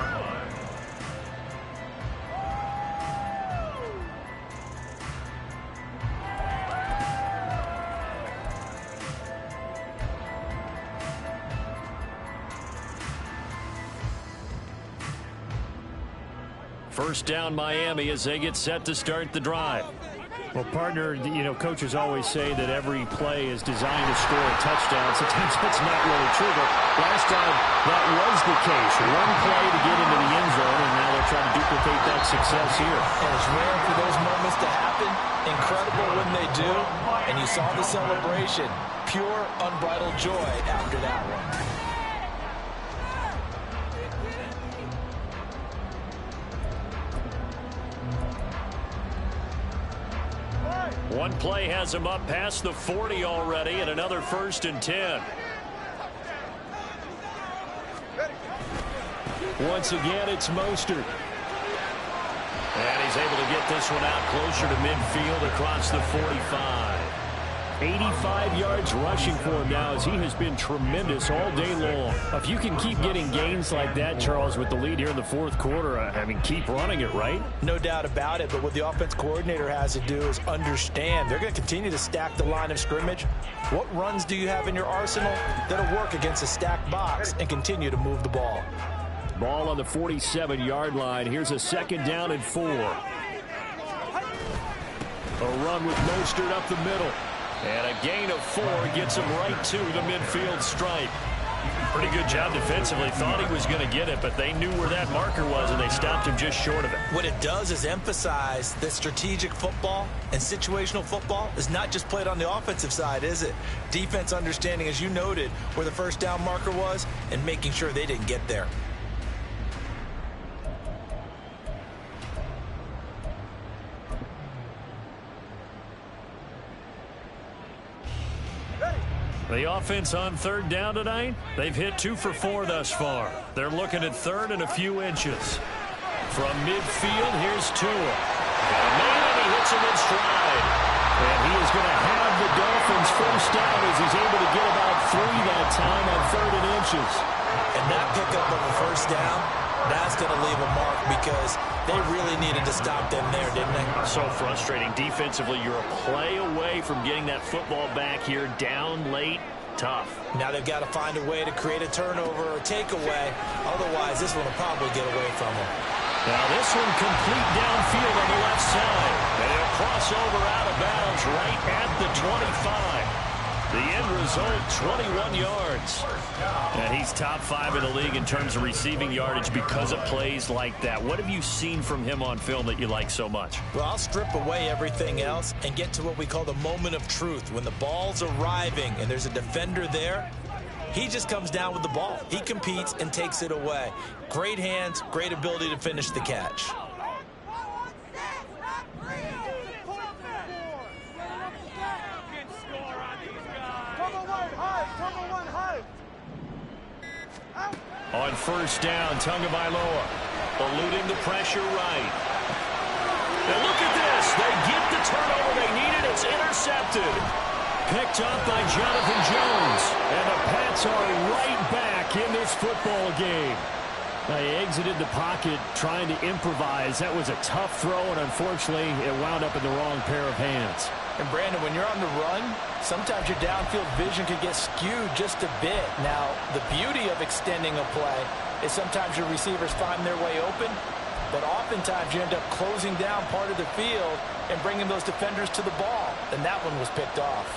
First down Miami as they get set to start the drive. Well, partner, you know, coaches always say that every play is designed to score a touchdown. Sometimes that's not really true, but last time that was the case. One play to get into the end zone, and now they're trying to duplicate that success here. And it's rare for those moments to happen. Incredible when they do. And you saw the celebration. Pure, unbridled joy after that one. One play has him up past the 40 already, and another 1st and 10. Once again, it's Mostert. And he's able to get this one out closer to midfield across the 45. 85 yards rushing for him now as he has been tremendous all day long. If you can keep getting gains like that, Charles, with the lead here in the 4th quarter, I mean, keep running it, right? No doubt about it, but what the offense coordinator has to do is understand they're going to continue to stack the line of scrimmage. What runs do you have in your arsenal that'll work against a stacked box and continue to move the ball? Ball on the 47-yard line. Here's a 2nd down and 4. A run with Mostert up the middle. And a gain of 4 gets him right to the midfield stripe. Pretty good job defensively. Thought he was going to get it, but they knew where that marker was, and they stopped him just short of it. What it does is emphasize that strategic football and situational football is not just played on the offensive side, is it? Defense understanding, as you noted, where the first down marker was and making sure they didn't get there. The offense on third down tonight, they've hit 2 for 4 thus far. They're looking at third and a few inches. From midfield, here's Tua. Got a man, and he hits him in stride. And he is going to have the Dolphins first down as he's able to get about 3 that time on third and inches. And that pickup of a first down, that's going to leave a mark because they really needed to stop them there, didn't they? So frustrating. Defensively, you're a play away from getting that football back here down late. Tough. Now they've got to find a way to create a turnover or takeaway. Otherwise, this one will probably get away from them. Now this one complete downfield on the left side. And he'll cross over out of bounds right at the 25. The end result, 21 yards. And he's top 5 in the league in terms of receiving yardage because of plays like that. What have you seen from him on film that you like so much? Well, I'll strip away everything else and get to what we call the moment of truth. When the ball's arriving and there's a defender there, he just comes down with the ball. He competes and takes it away. Great hands, great ability to finish the catch. On first down, Tagovailoa eluding the pressure right. And look at this. They get the turnover they needed. It's intercepted. Picked up by Jonathan Jones. And the Pats are right back in this football game. They exited the pocket trying to improvise. That was a tough throw, and unfortunately, it wound up in the wrong pair of hands. And Brandon, when you're on the run, sometimes your downfield vision can get skewed just a bit. Now, the beauty of extending a play is sometimes your receivers find their way open, but oftentimes you end up closing down part of the field and bringing those defenders to the ball, and that one was picked off.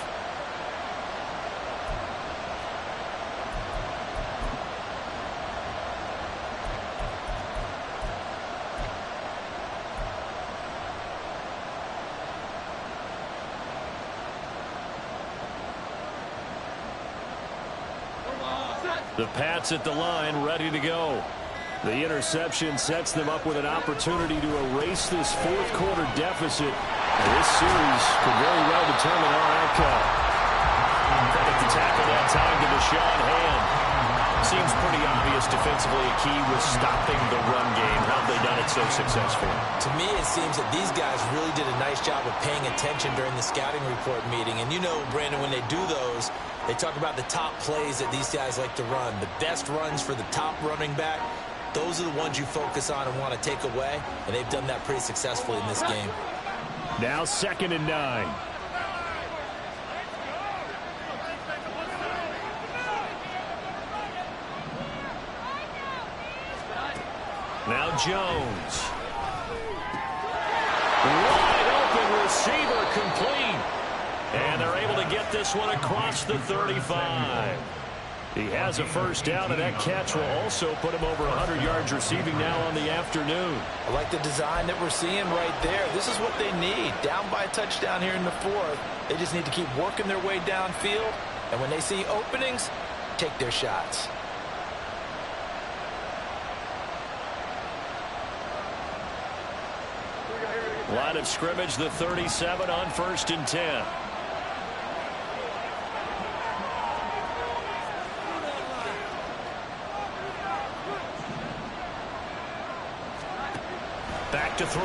The Pats at the line, ready to go. The interception sets them up with an opportunity to erase this fourth quarter deficit. This series could very well determine our outcome. Credit the tackle that time to Deshaun Hand. Seems pretty obvious defensively a key was stopping the run game. How have they done it so successfully? To me, it seems that these guys really did a nice job of paying attention during the scouting report meeting. And you know, Brandon, when they do those, they talk about the top plays that these guys like to run. The best runs for the top running back, those are the ones you focus on and want to take away. And they've done that pretty successfully in this game. Now 2nd and 9. Now Jones. Wide open receiver complete. And they're able to get this one across the 35. He has a first down, and that catch will also put him over 100 yards receiving now on the afternoon. I like the design that we're seeing right there. This is what they need. Down by a touchdown here in the 4th. They just need to keep working their way downfield. And when they see openings, take their shots. Line of scrimmage, the 37 on 1st and 10. Back to throw.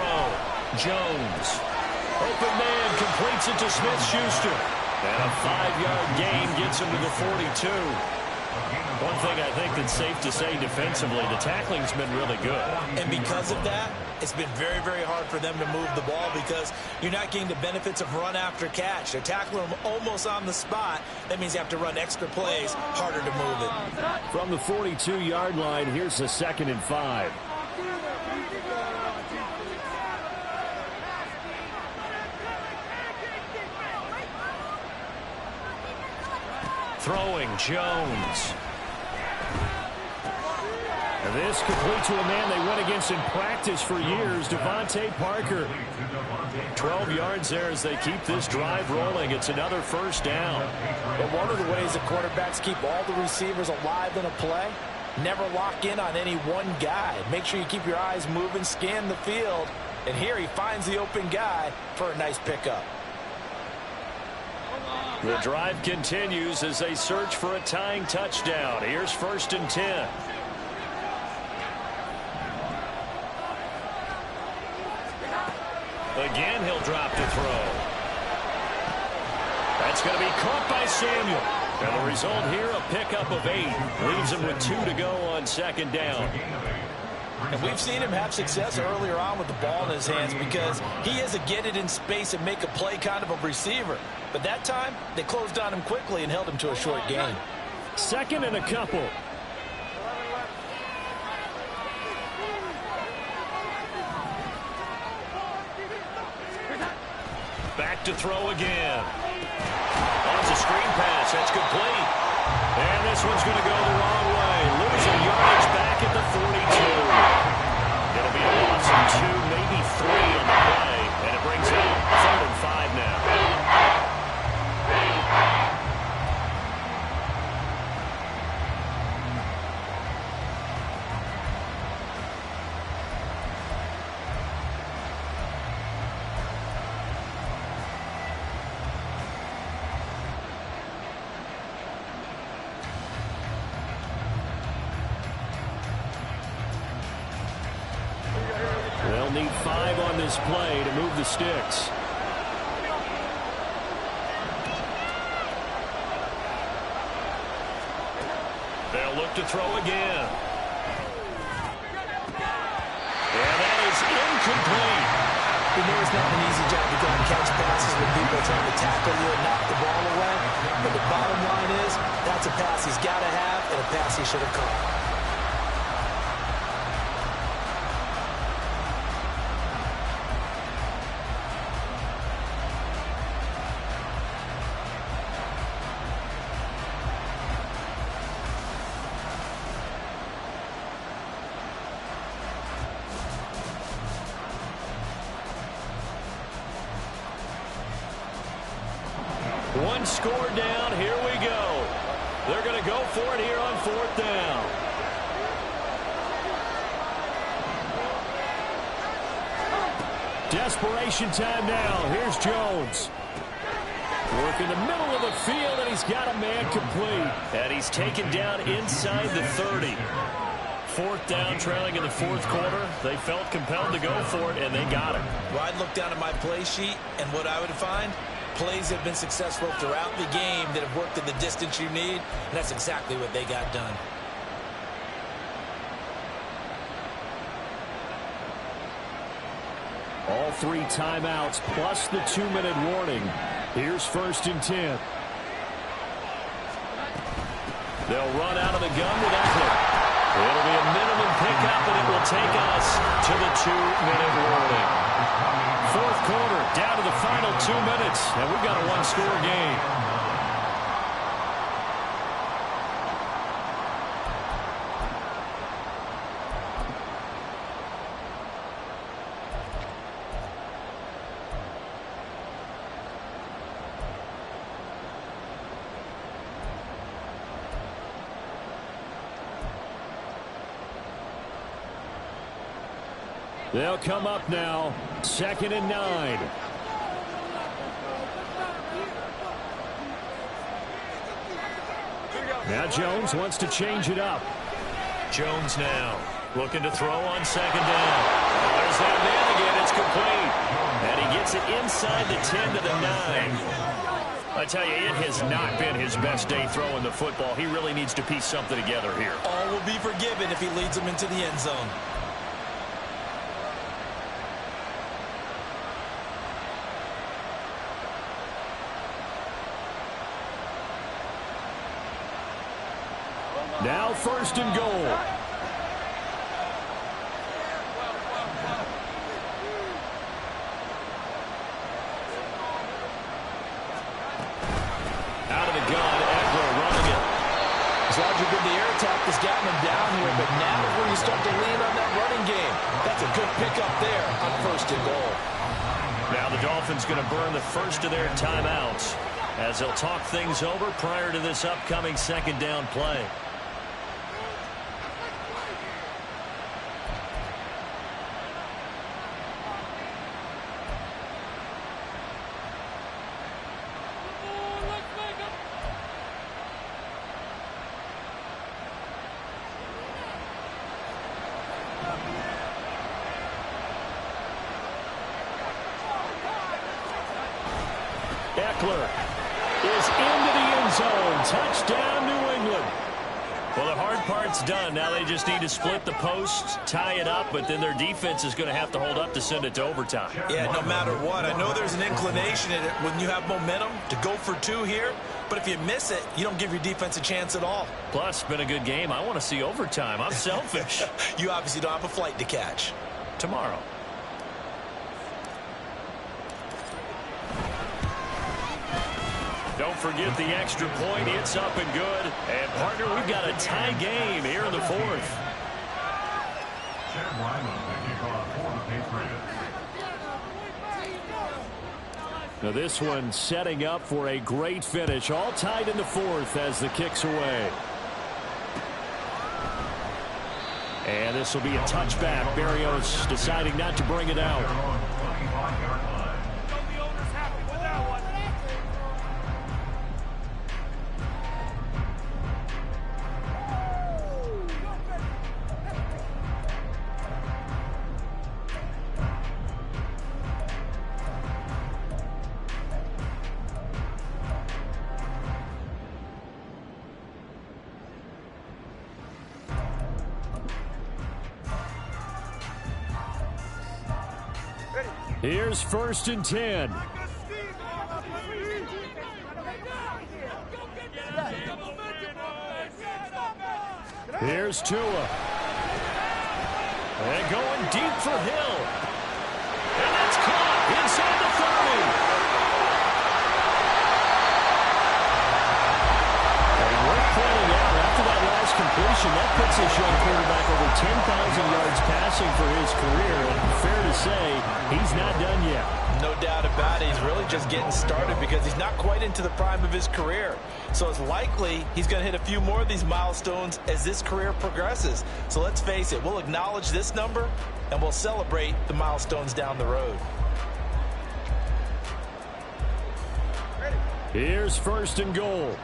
Jones. Open man completes it to Smith-Schuster. And a 5-yard gain gets him to the 42. One thing I think that's safe to say defensively, the tackling's been really good. And because of that, it's been very, very hard for them to move the ball because you're not getting the benefits of run after catch. They're tackling them almost on the spot. That means you have to run extra plays, harder to move it. From the 42-yard line, here's the 2nd and 5. Throwing Jones. And this complete to a man they went against in practice for years, Devontae Parker. 12 yards there as they keep this drive rolling. It's another first down. But one of the ways that quarterbacks keep all the receivers alive in a play, never lock in on any one guy. Make sure you keep your eyes moving, scan the field. And here he finds the open guy for a nice pickup. The drive continues as they search for a tying touchdown. Here's 1st and 10. Again, he'll drop to throw. That's going to be caught by Samuel. And the result here, a pickup of 8. Leaves him with 2 to go on 2nd down. And we've seen him have success earlier on with the ball in his hands because he is a get it in space and make a play kind of a receiver. But that time, they closed on him quickly and held him to a short gain. 2nd and a couple. Back to throw again. That's a screen pass. That's complete. And this one's going to go the wrong way. Losing yardage back at the 42. It'll be a loss of 2, maybe 3 on the play. And it brings up 3rd and 5 now. They'll need 5 on this play to move the sticks. They'll look to throw again. And that is incomplete. You know it's not an easy job to go and catch passes when people are trying to tackle you and knock the ball away. But the bottom line is, that's a pass he's got to have and a pass he should have caught. One score down. Here we go. They're going to go for it here on 4th down. Desperation time now. Here's Jones. Work in the middle of the field, and he's got a man complete. And he's taken down inside the 30. 4th down, trailing in the 4th quarter. They felt compelled to go for it, and they got it. Well, I'd look down at my play sheet, and what I would find, plays have been successful throughout the game that have worked in the distance you need, and that's exactly what they got done. All 3 timeouts plus the 2-minute warning. Here's 1st and 10. They'll run out of the gun with Eckler. It'll be a minimum pickup, and it will take us to the 2-minute warning. 4th quarter, down to the final 2 minutes, and we've got a 1-score game. They'll come up now, 2nd and 9. Now Jones wants to change it up. Jones now looking to throw on 2nd down. There's that man again. It's complete. And he gets it inside the 10 to the 9. I tell you, it has not been his best day throwing the football. He really needs to piece something together here. All will be forgiven if he leads them into the end zone. Now 1st and goal. Out of the gun, Eckler running it. As long as you're good, the air attack has got coming down here, but now is where you start to lean on that running game. That's a good pickup there on 1st and goal. Now the Dolphins going to burn the first of their timeouts as they'll talk things over prior to this upcoming 2nd down play. Eckler is into the end zone. Touchdown, New England. Well, the hard part's done. Now they just need to split the posts, tie it up, but then their defense is going to have to hold up to send it to overtime. Yeah, no matter what. I know there's an inclination in it when you have momentum to go for 2 here, but if you miss it, you don't give your defense a chance at all. Plus, it's been a good game. I want to see overtime. I'm selfish. You obviously don't have a flight to catch. Tomorrow. Don't forget the extra point. It's up and good. And, partner, we've got a tie game here in the 4th. Chad Ryland, the kickoff for the Patriots. Now this one setting up for a great finish. All tied in the 4th as the kick's away. And this will be a touchback. Berrios deciding not to bring it out. Here's 1st and 10. Here's Tua. And going deep for Hill. And that's caught inside the 30. And worth pointing out, after that last completion, that puts this young quarterback over 10,000 yards passing for his career. And fair to say, he's not done yet. No doubt about it. He's really just getting started because he's not quite into the prime of his career. So it's likely he's going to hit a few more of these milestones as this career progresses. So let's face it, we'll acknowledge this number and we'll celebrate the milestones down the road. Here's 1st and goal.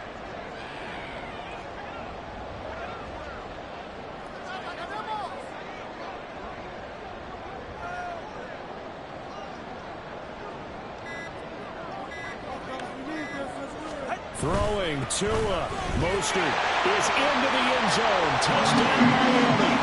Throwing Tua. Mostert is into the end zone. Touchdown, Miami.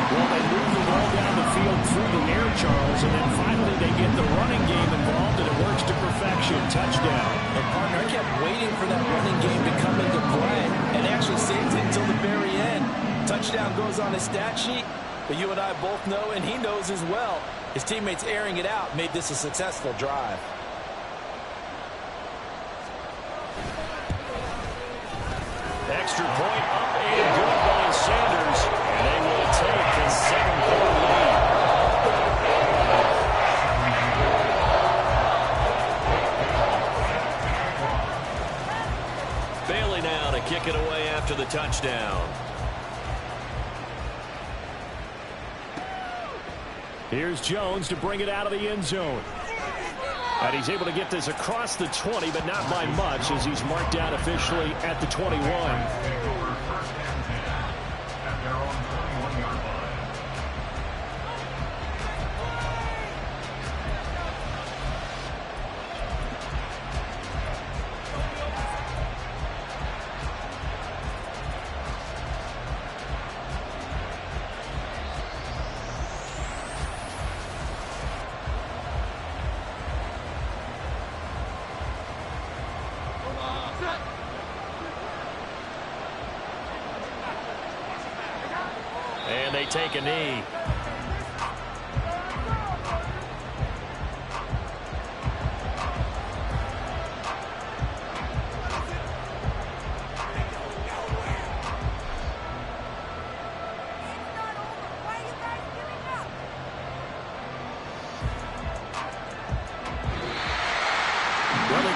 Well, they move the ball down the field through the air, Charles, and then finally they get the running game involved, and it works to perfection. Touchdown. And, partner, I kept waiting for that running game to come into play and actually saved it until the very end. Touchdown goes on his stat sheet, but you and I both know, and he knows as well, his teammates airing it out made this a successful drive. Extra point up and good by Sanders. And they will take a 7-point lead. Bailey now to kick it away after the touchdown. Here's Jones to bring it out of the end zone. And he's able to get this across the 20, but not by much, as he's marked down officially at the 21. And they take a knee.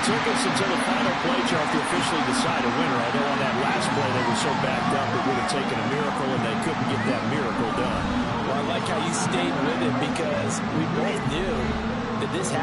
took us until the final play, Charles, to officially decide a winner. Although on that last play they were so backed up it would have taken a miracle, and they couldn't get that miracle done. Well, I like how you stayed with it because we both knew that this had